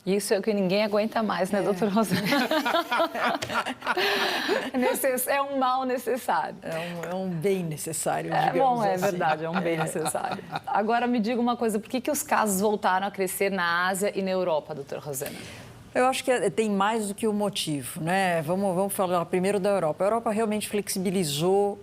Isso é o que ninguém aguenta mais, né, doutora Rosana? É um mal necessário. É um bem necessário, digamos bom, assim. É verdade, é um bem necessário. Agora, me diga uma coisa, por que os casos voltaram a crescer na Ásia e na Europa, doutora Rosana? Eu acho que tem mais do que um motivo, né? Vamos falar primeiro da Europa. A Europa realmente flexibilizou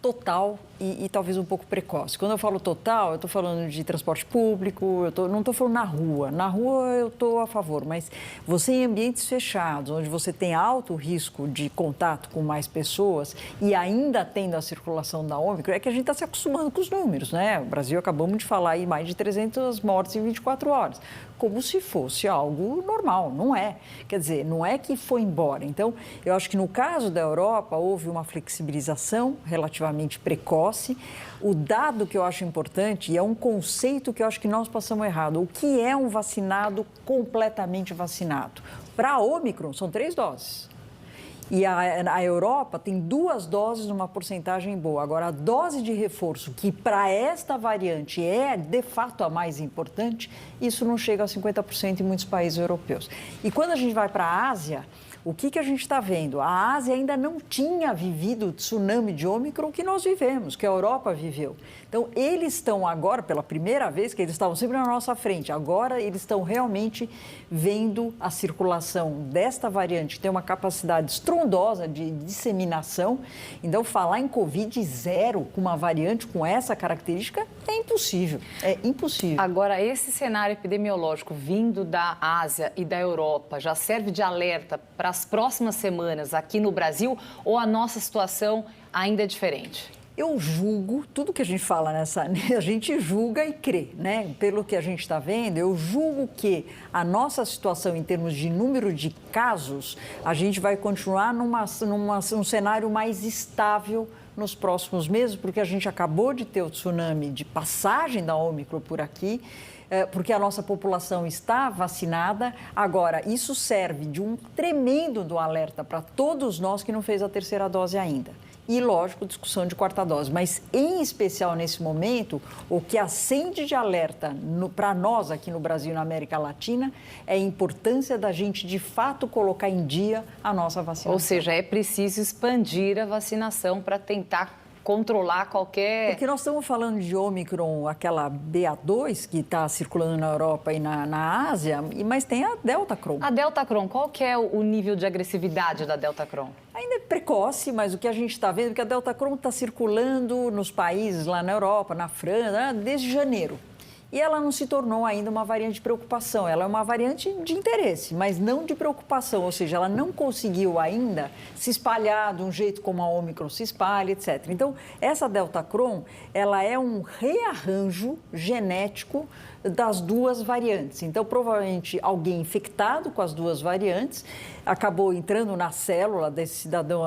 total e talvez um pouco precoce. Quando eu falo total, eu estou falando de transporte público, não estou falando na rua. Na rua eu estou a favor, mas você em ambientes fechados, onde você tem alto risco de contato com mais pessoas e ainda tendo a circulação da Ômicron, é que a gente está se acostumando com os números, né? O Brasil, acabamos de falar aí, mais de 300 mortes em 24 horas, como se fosse algo normal, não é. Quer dizer, não é que foi embora. Então, eu acho que no caso da Europa, houve uma flexibilização relativamente precoce. O dado que eu acho importante, e é um conceito que eu acho que nós passamos errado, o que é um vacinado completamente vacinado? Para a Ômicron, são 3 doses. E a Europa tem 2 doses numa porcentagem boa. Agora, a dose de reforço, que para esta variante é, de fato, a mais importante, isso não chega a 50% em muitos países europeus. E quando a gente vai para a Ásia, o que a gente está vendo? A Ásia ainda não tinha vivido o tsunami de Ômicron que nós vivemos, que a Europa viveu. Então, eles estão agora, pela primeira vez, que eles estavam sempre na nossa frente, agora eles estão realmente vendo a circulação desta variante, que tem uma capacidade estrondosa de disseminação. Então, falar em Covid zero com uma variante com essa característica é impossível, é impossível. Agora, esse cenário epidemiológico vindo da Ásia e da Europa já serve de alerta para as próximas semanas aqui no Brasil, ou a nossa situação ainda é diferente? Eu julgo, tudo que a gente fala a gente julga e crê, né? Pelo que a gente está vendo, eu julgo que a nossa situação em termos de número de casos, a gente vai continuar num cenário mais estável nos próximos meses, porque a gente acabou de ter o tsunami de passagem da Ômicron por aqui, porque a nossa população está vacinada. Agora, isso serve de um tremendo do alerta para todos nós que não fez a 3ª dose ainda. E, lógico, discussão de 4ª dose. Mas, em especial nesse momento, o que acende de alerta para nós aqui no Brasil e na América Latina é a importância da gente, de fato, colocar em dia a nossa vacinação. Ou seja, é preciso expandir a vacinação para tentar controlar qualquer... Porque nós estamos falando de Ômicron, aquela BA2, que está circulando na Europa e na Ásia, mas tem a Deltacron. A Deltacron, qual que é o nível de agressividade da Deltacron? Ainda é precoce, mas o que a gente está vendo é que a Deltacron está circulando nos países lá na Europa, na França, desde janeiro. E ela não se tornou ainda uma variante de preocupação, ela é uma variante de interesse, mas não de preocupação, ou seja, ela não conseguiu ainda se espalhar de um jeito como a Ômicron se espalha, etc. Então, essa Deltacron, ela é um rearranjo genético das 2 variantes. Então, provavelmente, alguém infectado com as 2 variantes acabou entrando na célula desse cidadão,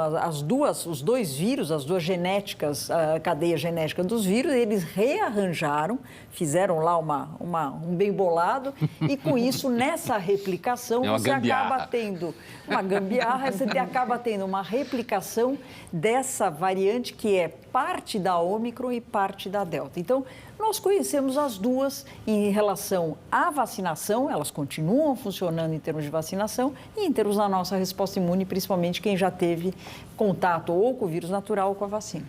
os 2 vírus, as 2 genéticas, a cadeia genética dos vírus, eles rearranjaram, fizeram lá um bem bolado e, com isso, nessa replicação, você acaba tendo uma gambiarra, você acaba tendo uma replicação dessa variante que é parte da Ômicron e parte da Delta. Então, nós conhecemos as 2 em relação à vacinação, elas continuam funcionando em termos de vacinação e em termos da nossa resposta imune, principalmente quem já teve contato ou com o vírus natural ou com a vacina.